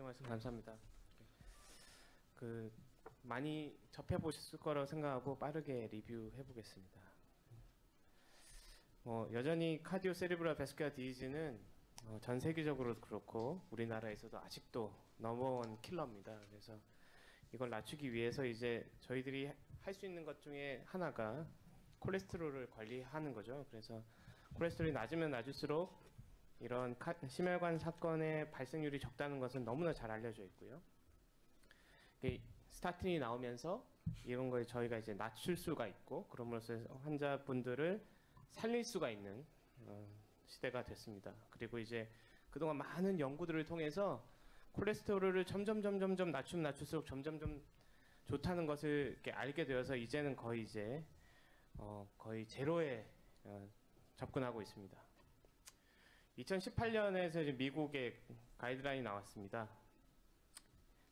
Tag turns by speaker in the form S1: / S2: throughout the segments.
S1: 설명 말씀 감사합니다. 많이 접해 보셨을 거라고 생각하고 빠르게 리뷰해 보겠습니다. 여전히 카디오 세리브랄 베스큘라 디지즈는 전 세계적으로 그렇고 우리나라에서도 아직도 넘버원 킬러입니다. 그래서 이걸 낮추기 위해서 이제 저희들이 할 수 있는 것 중에 하나가 콜레스테롤을 관리하는 거죠. 그래서 콜레스테롤이 낮으면 낮을수록 이런 심혈관 사건의 발생률이 적다는 것은 너무나 잘 알려져 있고요. 스타틴이 나오면서 이런 거에 저희가 이제 낮출 수가 있고, 그럼으로써 환자분들을 살릴 수가 있는 시대가 됐습니다. 그리고 이제 그동안 많은 연구들을 통해서 콜레스테롤을 점점 낮추면 낮출수록 점점 좋다는 것을 이렇게 알게 되어서 이제는 거의 이제 거의 제로에 접근하고 있습니다. 2018년에서 이제 미국의 가이드라인이 나왔습니다.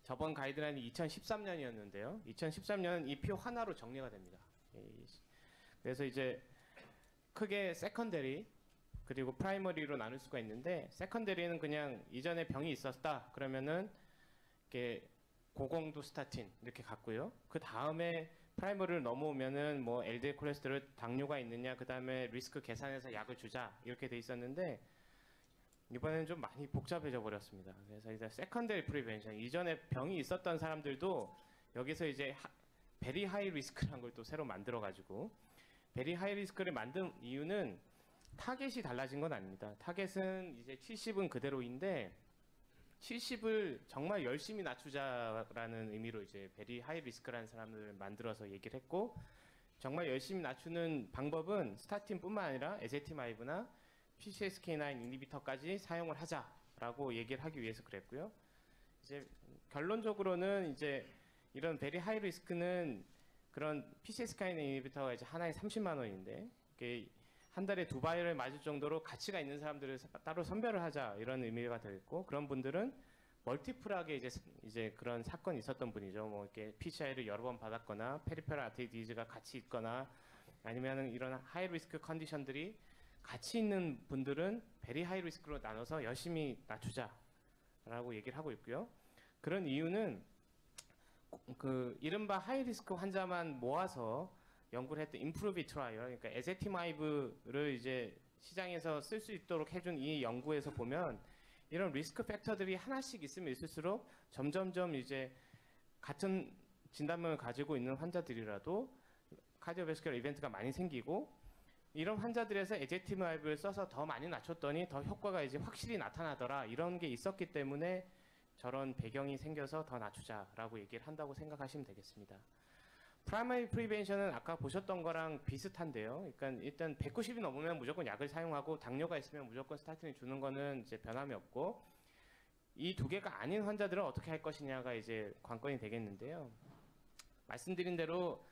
S1: 저번 가이드라인이 2013년이었는데요. 2013년은 이 표 하나로 정리가 됩니다. 그래서 이제 크게 세컨더리 그리고 프라이머리로 나눌 수가 있는데, 세컨더리는 그냥 이전에 병이 있었다 그러면은 이렇게 고공도 스타틴 이렇게 갔고요. 그 다음에 프라이머리를 넘어오면은 뭐 LDL 콜레스테롤 당뇨가 있느냐, 그 다음에 리스크 계산해서 약을 주자 이렇게 돼 있었는데, 이번에는 좀 많이 복잡해져 버렸습니다. 그래서 이제 세컨더리 프리벤션, 이전에 병이 있었던 사람들도 여기서 이제 베리 하이 리스크라는 걸 또 새로 만들어 가지고, 베리 하이 리스크를 만든 이유는 타겟이 달라진 건 아닙니다. 타겟은 이제 70은 그대로인데 70을 정말 열심히 낮추자라는 의미로 이제 베리 하이 리스크라는 사람들을 만들어서 얘기를 했고, 정말 열심히 낮추는 방법은 스타틴뿐만 아니라 에제티마이브나 PCSK9 인히비터까지 사용을 하자라고 얘기를 하기 위해서 그랬고요. 이제 결론적으로는 이제 이런 베리 하이 리스크는 그런 PCSK9 인히비터가 이제 하나에 30만 원인데, 이게 한 달에 2바이를 맞을 정도로 가치가 있는 사람들을 따로 선별을 하자 이런 의미가 되겠고, 그런 분들은 멀티플하게 이제 그런 사건이 있었던 분이죠. 뭐 이렇게 PCI를 여러 번 받았거나 페리페럴 아테리 디지가 같이 있거나, 아니면은 이런 하이 리스크 컨디션들이 같이 있는 분들은 베리 하이 리스크로 나눠서 열심히 낮추자라고 얘기를 하고 있고요. 그런 이유는 이른바 하이 리스크 환자만 모아서 연구를 했던 임프루비 트라이얼, 그러니까 에제티마이브를 이제 시장에서 쓸 수 있도록 해준 이 연구에서 보면, 이런 리스크 팩터들이 하나씩 있으면 있을수록 점점점 이제 같은 진단명을 가지고 있는 환자들이라도 카디오베스큘러 이벤트가 많이 생기고, 이런 환자들에서 에제티마이브를 써서 더 많이 낮췄더니 더 효과가 이제 확실히 나타나더라, 이런 게 있었기 때문에 저런 배경이 생겨서 더 낮추자라고 얘기를 한다고 생각하시면 되겠습니다. 프라이머리 프리벤션은 아까 보셨던 거랑 비슷한데요. 그러니까 일단 190이 넘으면 무조건 약을 사용하고, 당뇨가 있으면 무조건 스타틴을 주는 거는 이제 변함이 없고, 이 두 개가 아닌 환자들은 어떻게 할 것이냐가 이제 관건이 되겠는데요. 말씀드린 대로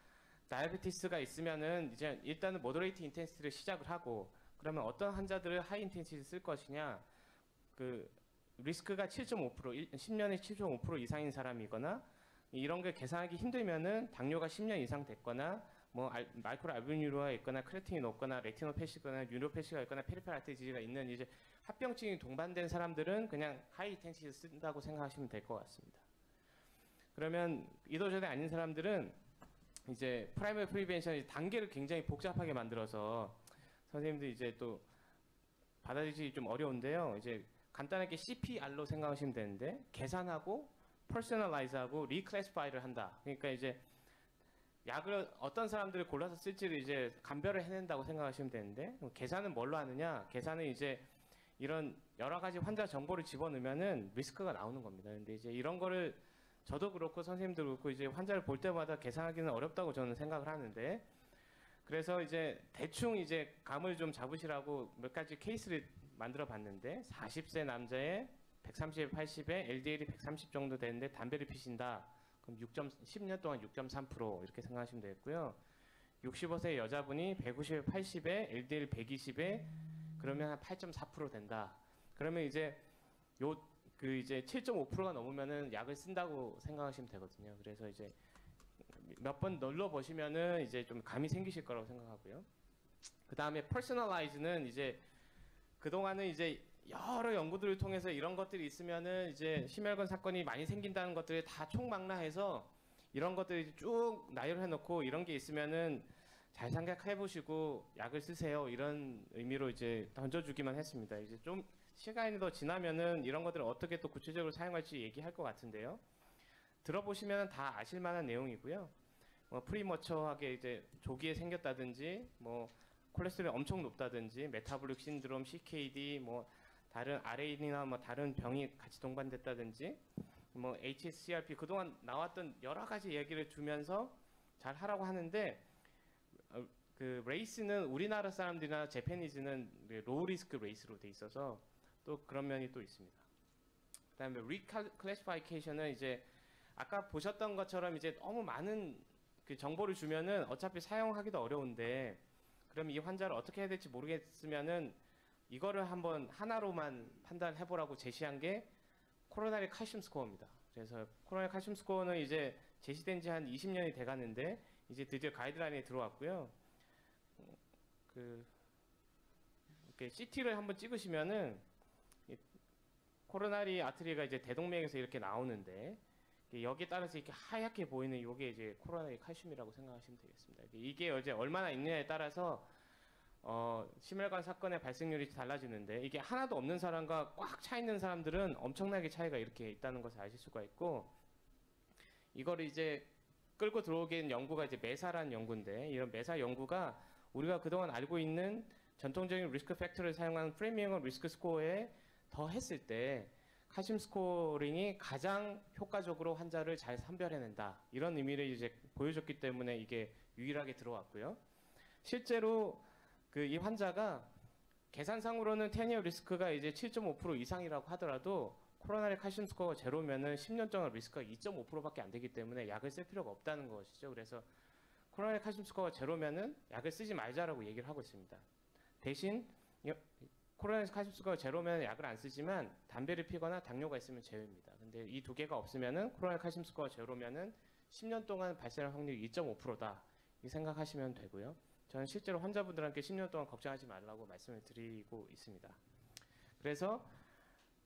S1: 다이아베티스가 있으면은 이제 일단은 모더레이트 인텐시티를 시작을 하고, 그러면 어떤 환자들을 하이 인텐시티 쓸 것이냐, 리스크가 7.5%, 10년에 7.5% 이상인 사람이거나, 이런 게 계산하기 힘들면은 당뇨가 10년 이상 됐거나, 뭐 마이크로 알부미nu리아가 있거나, 크레아틴이 높거나, 레티노패시거나, 뉴로패시가 있거나, 페리페럴 아테리 디지가 있는 이제 합병증이 동반된 사람들은 그냥 하이 인텐시티 쓴다고 생각하시면 될 것 같습니다. 그러면 이도저도 아닌 사람들은 이제 프라이머리 프리벤션 단계를 굉장히 복잡하게 만들어서, 선생님들이 이제 또 받아들이기 좀 어려운데요. 이제 간단하게 CPR로 생각하시면 되는데, 계산하고 퍼스널라이즈하고 리클래시파이를 한다. 그러니까 이제 약을 어떤 사람들을 골라서 쓸지를 이제 감별을 해낸다고 생각하시면 되는데, 계산은 뭘로 하느냐? 계산은 이제 이런 여러 가지 환자 정보를 집어넣으면은 리스크가 나오는 겁니다. 근데 이제 이런 거를 저도 그렇고 선생님도 그렇고 이제 환자를 볼 때마다 계산하기는 어렵다고 저는 생각을 하는데, 그래서 이제 대충 이제 감을 좀 잡으시라고 몇 가지 케이스를 만들어 봤는데, 40세 남자의 130에 80에 LDL이 130 정도 되는데 담배를 피신다. 그럼 10년 동안 6.3% 이렇게 생각하시면 되겠고요. 65세 여자분이 150에 80에 LDL 120에 그러면 한 8.4% 된다. 그러면 이제 이제 7.5%가 넘으면은 약을 쓴다고 생각하시면 되거든요. 그래서 이제 몇 번 눌러 보시면은 이제 좀 감이 생기실 거라고 생각하고요. 그 다음에 퍼스널라이즈는 이제 그동안은 이제 여러 연구들을 통해서 이런 것들이 있으면은 이제 심혈관 사건이 많이 생긴다는 것들을 다 총망라해서 이런 것들을 쭉 나열해 놓고 이런 게 있으면은 잘 생각해 보시고 약을 쓰세요. 이런 의미로 이제 던져주기만 했습니다. 이제 좀 시간이 더 지나면은 이런 것들을 어떻게 또 구체적으로 사용할지 얘기할 것 같은데요. 들어보시면 다 아실 만한 내용이고요. 프리머처하게 이제 조기에 생겼다든지, 뭐 콜레스테롤이 엄청 높다든지, 메타볼릭 신드롬, CKD, 뭐 다른 RA나 뭐 다른 병이 같이 동반됐다든지, 뭐 HSCRP 그동안 나왔던 여러 가지 얘기를 주면서 잘 하라고 하는데 그 레이스는 우리나라 사람들이나 재패니즈는 로우 리스크 레이스로 돼 있어서 또 그런 면이 또 있습니다. 그다음에 리클래시피케이션은 이제 아까 보셨던 것처럼 이제 너무 많은 그 정보를 주면은 어차피 사용하기도 어려운데 그럼 이 환자를 어떻게 해야 될지 모르겠으면은 이거를 한번 하나로만 판단해 보라고 제시한 게 코로나리 칼슘 스코어입니다. 그래서 코로나리 칼슘 스코어는 이제 제시된 지 한 20년이 돼 가는데 이제 드디어 가이드라인에 들어왔고요. 이렇게 CT를 한번 찍으시면은 코로나리 아트리가 이제 대동맥에서 이렇게 나오는데 여기에 따라서 이렇게 하얗게 보이는 이게 이제 코로나리 칼슘이라고 생각하시면 되겠습니다. 이게 이제 얼마나 있느냐에 따라서 심혈관 사건의 발생률이 달라지는데 이게 하나도 없는 사람과 꽉 차 있는 사람들은 엄청나게 차이가 이렇게 있다는 것을 아실 수가 있고 이거를 이제 끌고 들어오게 연구가 이제 메사라는 연구인데 이런 메사 연구가 우리가 그동안 알고 있는 전통적인 리스크 팩터를 사용한 프리미엄 리스크 스코어에 더 했을 때 칼슘 스코어링이 가장 효과적으로 환자를 잘 선별해낸다 이런 의미를 이제 보여줬기 때문에 이게 유일하게 들어왔고요. 실제로 이 환자가 계산상으로는 10이어 리스크가 이제 7.5% 이상이라고 하더라도 코로나리 칼슘 스코어가 제로면은 10년 동안 리스크가 2.5%밖에 안 되기 때문에 약을 쓸 필요가 없다는 것이죠. 그래서 코로나리 칼슘 스코어가 제로면은 약을 쓰지 말자라고 얘기를 하고 있습니다. 대신 코로나리 칼슘 스코어가 제로면 약을 안 쓰지만 담배를 피거나 당뇨가 있으면 제외입니다. 근데 이 두 개가 없으면은 코로나리 칼슘 스코어가 제로면은 10년 동안 발생할 확률이 2.5%다. 이 생각하시면 되고요. 저는 실제로 환자분들한테 10년 동안 걱정하지 말라고 말씀을 드리고 있습니다. 그래서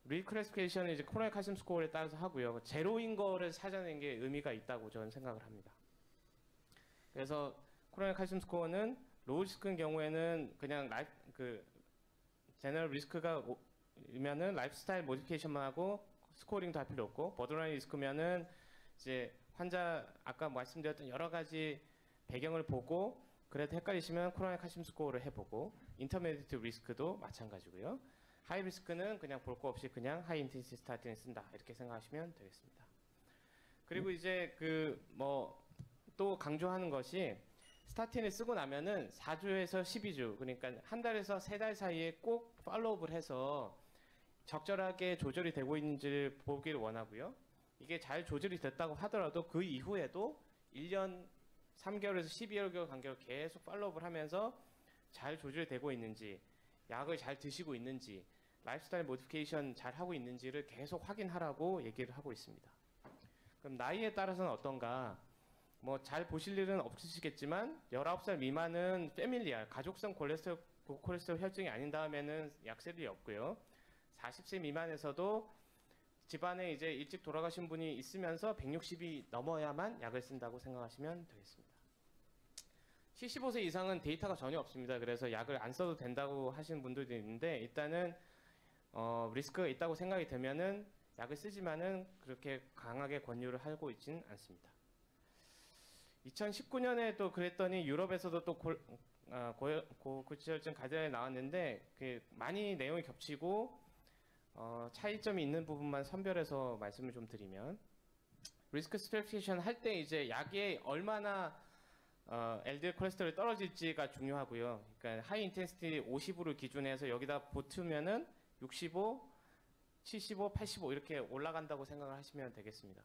S1: 리클래시피케이션은 이제 코로나리 칼슘 스코어에 따라서 하고요. 제로인 거를 찾아낸 게 의미가 있다고 저는 생각을 합니다. 그래서 코로나리 칼슘 스코어는 로우 리스크인 경우에는 그냥 제너럴 리스크가 면은 라이프스타일 모디피케이션만 하고 스코어링도 할 필요 없고 버더라인 리스크면은 이제 환자 아까 말씀드렸던 여러 가지 배경을 보고 그래도 헷갈리시면 코로나리 칼슘 스코어를 해보고 인터미디에이트 리스크도 마찬가지고요. 하이 리스크는 그냥 볼 거 없이 그냥 하이 인텐시티 스타틴을 쓴다 이렇게 생각하시면 되겠습니다. 그리고 이제 또 강조하는 것이 스타틴을 쓰고 나면은 4주에서 12주 그러니까 한 달에서 3달 사이에 꼭 팔로우업을 해서 적절하게 조절이 되고 있는지를 보기를 원하고요. 이게 잘 조절이 됐다고 하더라도 그 이후에도 1년 3개월에서 12개월 간격으로 계속 팔로우업을 하면서 잘 조절이 되고 있는지 약을 잘 드시고 있는지 라이프스타일 모디피케이션 잘 하고 있는지를 계속 확인하라고 얘기를 하고 있습니다. 그럼 나이에 따라서는 어떤가? 잘 보실 일은 없으시겠지만 19살 미만은 패밀리알, 가족성 콜레스테롤 혈증이 아닌 다음에는 약 쓸 일이 없고요. 40세 미만에서도 집안에 이제 일찍 돌아가신 분이 있으면서 160이 넘어야만 약을 쓴다고 생각하시면 되겠습니다. 75세 이상은 데이터가 전혀 없습니다. 그래서 약을 안 써도 된다고 하시는 분들도 있는데 일단은 리스크가 있다고 생각이 되면은 약을 쓰지만은 그렇게 강하게 권유를 하고 있지는 않습니다. 2019년에 또 그랬더니 유럽에서도 또 고지혈증 가이드라인이 나왔는데 많이 내용이 겹치고 차이점이 있는 부분만 선별해서 말씀을 좀 드리면 리스크 스트래티피케이션 할 때 이제 약이 얼마나 LDL 콜레스테롤이 떨어질지가 중요하고요. 그러니까 하이 인텐시티 50으로 기준해서 여기다 붙으면은 65, 75, 85 이렇게 올라간다고 생각을 하시면 되겠습니다.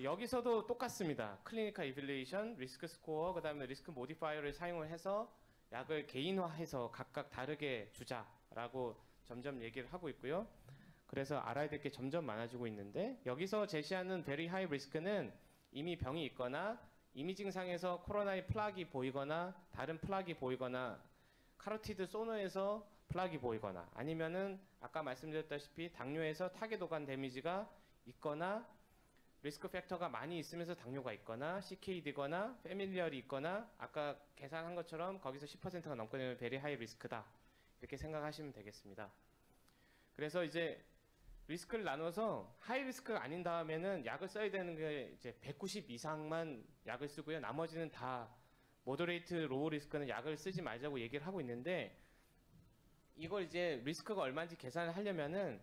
S1: 여기서도 똑같습니다. 클리니컬 이빌레이션, 리스크 스코어, 그다음에 리스크 모디파이어를 사용을 해서 약을 개인화해서 각각 다르게 주자라고 점점 얘기를 하고 있고요. 그래서 알아야 될 게 점점 많아지고 있는데 여기서 제시하는 very high risk는 이미 병이 있거나 이미징상에서 코로나의 플락이 보이거나 다른 플락이 보이거나 카로티드 소노에서 플락이 보이거나 아니면은 아까 말씀드렸다시피 당뇨에서 타겟오간 데미지가 있거나 리스크 팩터가 많이 있으면서 당뇨가 있거나 CKD거나 패밀리얼이 있거나 아까 계산한 것처럼 거기서 10%가 넘게 되면 베리 하이 리스크다. 이렇게 생각하시면 되겠습니다. 그래서 이제 리스크를 나눠서 하이 리스크가 아닌 다음에는 약을 써야 되는 게 이제 190 이상만 약을 쓰고요. 나머지는 다 모더레이트 로우 리스크는 약을 쓰지 말자고 얘기를 하고 있는데 이걸 이제 리스크가 얼마인지 계산을 하려면은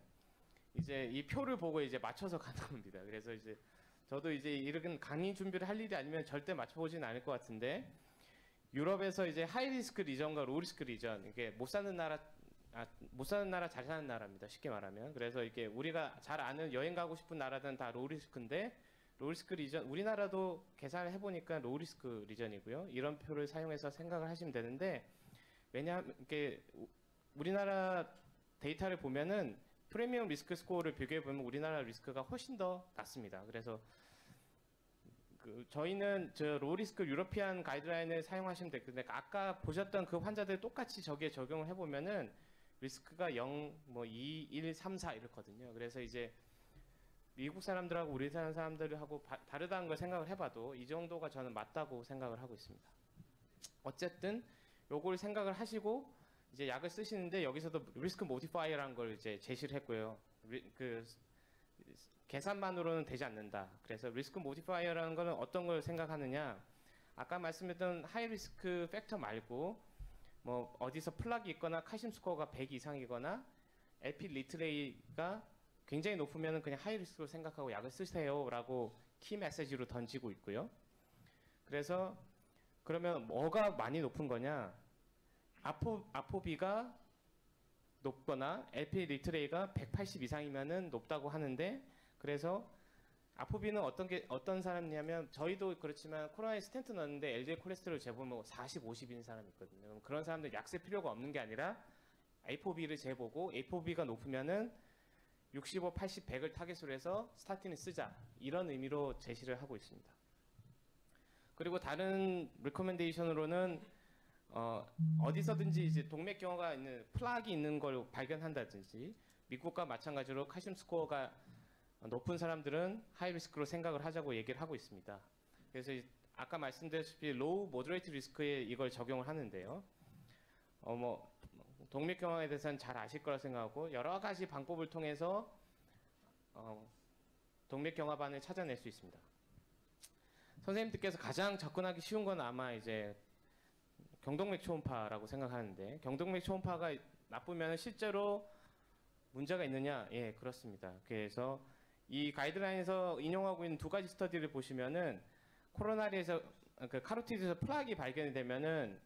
S1: 이제 이 표를 보고 이제 맞춰서 가는 겁니다. 그래서 이제 저도 이제 이런 강의 준비를 할 일이 아니면 절대 맞춰보지는 않을 것 같은데 유럽에서 이제 하이 리스크 리전과 로우 리스크 리전 이게 못 사는 나라 잘 사는 나라입니다. 쉽게 말하면. 그래서 이게 우리가 잘 아는 여행 가고 싶은 나라들은 다 로우 리스크인데 로우 리스크 리전 우리나라도 계산을 해보니까 로우 리스크 리전이고요. 이런 표를 사용해서 생각을 하시면 되는데 왜냐하면 이게 우리나라 데이터를 보면은 프리미엄 리스크 스코어를 비교해 보면 우리나라 리스크가 훨씬 더 낮습니다. 그래서 저희는 저 로우 리스크 유러피안 가이드라인을 사용하시면 되는데 아까 보셨던 그 환자들 똑같이 저기에 적용을 해보면은 리스크가 0, 뭐 2, 1, 3, 4 이렇거든요. 그래서 이제 미국 사람들하고 우리 사는 사람들하고 다르다는 걸 생각을 해봐도 이 정도가 저는 맞다고 생각을 하고 있습니다. 어쨌든 요걸 생각을 하시고 이제 약을 쓰시는데 여기서도 리스크 모디파이어라는 걸 이제 제시를 했고요. 계산만으로는 되지 않는다. 그래서 리스크 모디파이어라는 거는 어떤 걸 생각하느냐? 아까 말씀했던 하이 리스크 팩터 말고 뭐 어디서 플락이 있거나 칼슘 스코어가 100 이상이거나 LP 리트레이가 굉장히 높으면 그냥 하이 리스크로 생각하고 약을 쓰세요라고 키 메시지로 던지고 있고요. 그래서 그러면 뭐가 많이 높은 거냐? 아포비가 높거나 LP 리트레이가 180 이상이면은 높다고 하는데 그래서 아포비는 어떤 사람이냐면 저희도 그렇지만 코로나에 스텐트 넣었는데 LDL 콜레스테롤 재보면 40, 50인 사람이 있거든요. 그런 사람들 약 쓸 필요가 없는 게 아니라 ApoB를 재보고 ApoB가 높으면은 65, 80, 100을 타겟으로 해서 스타틴을 쓰자 이런 의미로 제시를 하고 있습니다. 그리고 다른 리커멘데이션으로는 어디서든지 이제 동맥경화가 있는 플락이 있는 걸 발견한다든지 미국과 마찬가지로 칼슘 스코어가 높은 사람들은 하이 리스크로 생각을 하자고 얘기를 하고 있습니다. 그래서 아까 말씀드렸다시피 로우 모더레이트 리스크에 이걸 적용을 하는데요. 뭐 동맥경화에 대해서는 잘 아실 거라 생각하고 여러 가지 방법을 통해서 동맥경화반을 찾아낼 수 있습니다. 선생님들께서 가장 접근하기 쉬운 건 아마 이제 경동맥 초음파라고 생각하는데 경동맥 초음파가 나쁘면 실제로 문제가 있느냐? 예, 그렇습니다. 그래서 이 가이드라인에서 인용하고 있는 두 가지 스터디를 보시면은 코로나리에서 카로티드에서 플락이 발견이 되면은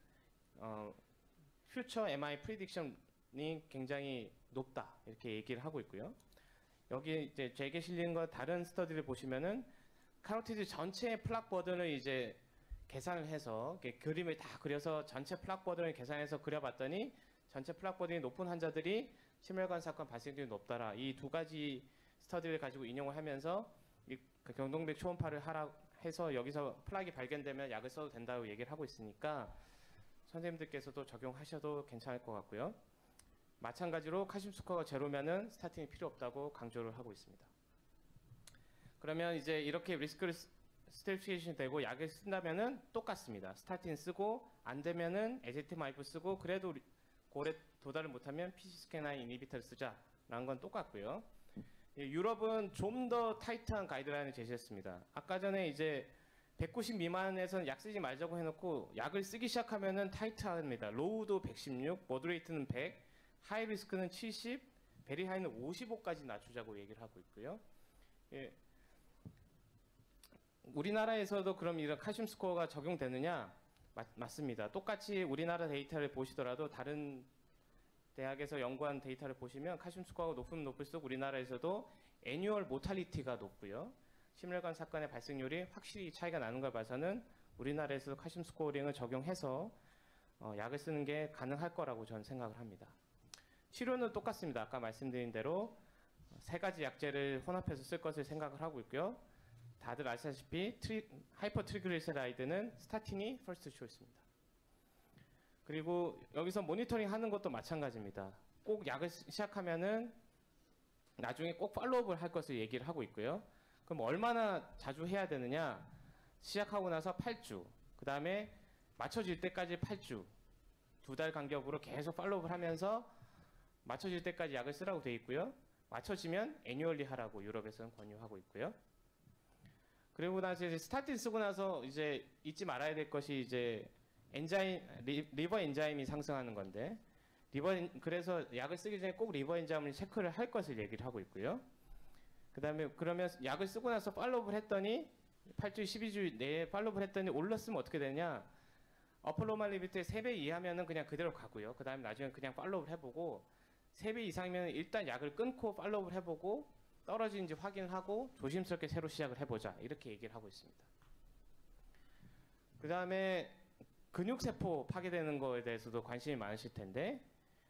S1: 퓨처 MI 프리딕션이 굉장히 높다 이렇게 얘기를 하고 있고요. 여기 이제 제게 실린 거 다른 스터디를 보시면은 카로티드 전체의 플락 버든을 이제 계산을 해서 그림을 다 그려서 전체 플락 버든을 계산해서 그려봤더니 전체 플락 버든이 높은 환자들이 심혈관 사건 발생률이 높더라. 이 두 가지 스터디를 가지고 인용을 하면서 그 경동맥 초음파를 하라 해서 여기서 플락이 발견되면 약을 써도 된다고 얘기를 하고 있으니까 선생님들께서도 적용하셔도 괜찮을 것 같고요. 마찬가지로 칼슘 스코어가 제로면은 스타틴이 필요 없다고 강조를 하고 있습니다. 그러면 이제 이렇게 리스크를 스트래티피케이션이 되고 약을 쓴다면은 똑같습니다. 스타틴 쓰고 안 되면은 에제티마이브 쓰고 그래도 고래 도달을 못하면 PCSK9 이니비터를 쓰자라는 건 똑같고요. 유럽은 좀 더 타이트한 가이드라인을 제시했습니다. 아까 전에 이제 190 미만에서는 약 쓰지 말자고 해놓고 약을 쓰기 시작하면은 타이트합니다. 로우도 116, 모더레이트는 100, 하이 리스크는 70, 베리 하이는 55까지 낮추자고 얘기를 하고 있고요. 예. 우리나라에서도 그럼 이런 칼슘 스코어가 적용되느냐? 맞습니다. 똑같이 우리나라 데이터를 보시더라도 다른 대학에서 연구한 데이터를 보시면 칼슘 스코어가 높으면 높을수록 우리나라에서도 애뉴얼 모탈리티가 높고요. 심혈관 사건의 발생률이 확실히 차이가 나는 걸 봐서는 우리나라에서도 칼슘 스코어링을 적용해서 약을 쓰는 게 가능할 거라고 저는 생각을 합니다. 치료는 똑같습니다. 아까 말씀드린 대로 세 가지 약제를 혼합해서 쓸 것을 생각을 하고 있고요. 다들 아시다시피 하이퍼트리글리세라이드는 스타틴이 퍼스트 초이스입니다. 그리고 여기서 모니터링 하는 것도 마찬가지입니다. 꼭 약을 시작하면은 나중에 꼭 팔로우업을 할 것을 얘기를 하고 있고요. 그럼 얼마나 자주 해야 되느냐? 시작하고 나서 8주, 그 다음에 맞춰질 때까지 8주, 2달 간격으로 계속 팔로우업을 하면서 맞춰질 때까지 약을 쓰라고 돼 있고요. 맞춰지면 애뉴얼리 하라고 유럽에서는 권유하고 있고요. 그리고 나서 이제 스타틴 쓰고 나서 이제 잊지 말아야 될 것이 이제 리버 엔자임이 상승하는 건데, 그래서 약을 쓰기 전에 꼭 리버 엔자임을 체크를 할 것을 얘기를 하고 있고요. 그다음에 그러면 약을 쓰고 나서 팔로우업을 했더니 8주, 12주 내에 팔로우업을 했더니 올랐으면 어떻게 되냐? 어플로말 리미트의 3배 이하면은 그냥 그대로 가고요. 그다음에 나중에 그냥 팔로우업을 해보고 3배 이상이면 일단 약을 끊고 팔로우업을 해보고 떨어지는지 확인을 하고 조심스럽게 새로 시작을 해보자, 이렇게 얘기를 하고 있습니다. 그 다음에 근육세포 파괴되는 거에 대해서도 관심이 많으실 텐데,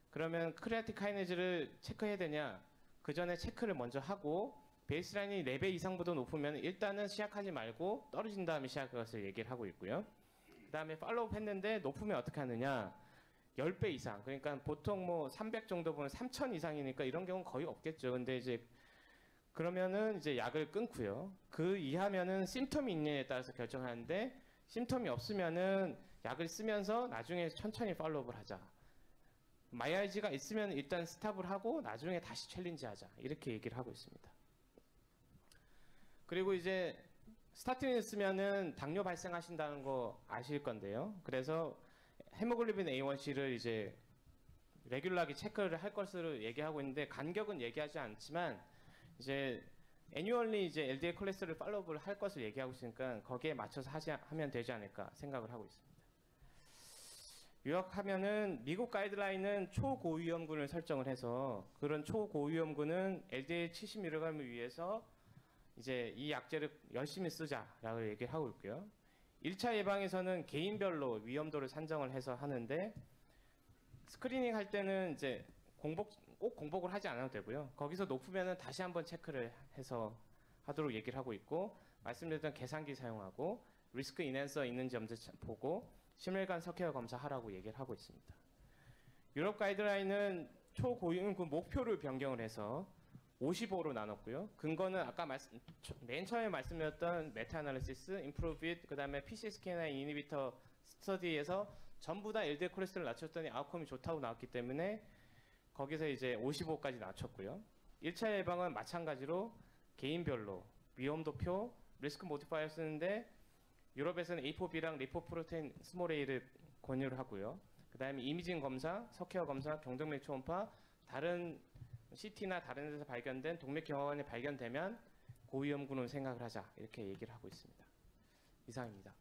S1: 그러면 크레아틴 카이네즈를 체크해야 되냐? 그 전에 체크를 먼저 하고 베이스라인이 4배 이상보다 높으면 일단은 시작하지 말고 떨어진 다음에 시작할 것을 얘기를 하고 있고요. 그 다음에 팔로우업 했는데 높으면 어떻게 하느냐? 10배 이상, 그러니까 보통 뭐 300 정도 보면 3000 이상이니까 이런 경우는 거의 없겠죠. 근데 이제 그러면은 이제 약을 끊고요. 그 이하면은 심텀이 있느냐에 따라서 결정하는데, 심텀이 없으면은 약을 쓰면서 나중에 천천히 팔로우업을 하자. 마이알지가 있으면 일단 스탑을 하고 나중에 다시 챌린지 하자, 이렇게 얘기를 하고 있습니다. 그리고 이제 스타틴을 쓰면은 당뇨 발생하신다는 거 아실 건데요. 그래서 헤모글로빈 A1C를 이제 레귤러하게 체크를 할 것으로 얘기하고 있는데, 간격은 얘기하지 않지만 이제 애뉴얼리 이제 LDL 콜레스테롤 팔로우업을 할 것을 얘기하고 있으니까 거기에 맞춰서 하면 되지 않을까 생각을 하고 있습니다. 요약하면은 미국 가이드라인은 초고위험군을 설정을 해서, 그런 초고위험군은 LDL 70mg을 위해서 이제 이 약제를 열심히 쓰자라고 얘기를 하고 있고요. 1차 예방에서는 개인별로 위험도를 산정을 해서 하는데, 스크리닝 할 때는 이제 꼭 공복을 하지 않아도 되고요. 거기서 높으면은 다시 한번 체크를 해서 하도록 얘기를 하고 있고, 말씀드렸던 계산기 사용하고 리스크 인핸서 있는지 없는지 보고 심혈관 석회화 검사하라고 얘기를 하고 있습니다. 유럽 가이드라인은 초고위험군 목표를 변경을 해서 55로 나눴고요. 근거는 아까 맨 처음에 말씀드렸던 메타아날리시스, 임프로빗, 그다음에 PCSK9 이니비터 스터디에서 전부 다 LDL 콜레스테롤 낮췄더니 아웃컴이 좋다고 나왔기 때문에 거기서 이제 55까지 낮췄고요. 1차 예방은 마찬가지로 개인별로 위험도표, 리스크 모디파이어 쓰는데, 유럽에서는 A4B랑 리포프로테인 스몰 A를 권유를 하고요. 그 다음에 이미징 검사, 석회화 검사, 경동맥 초음파, 다른 CT나 다른 데서 발견된 동맥 경화관이 발견되면 고위험군으로 생각을 하자, 이렇게 얘기를 하고 있습니다. 이상입니다.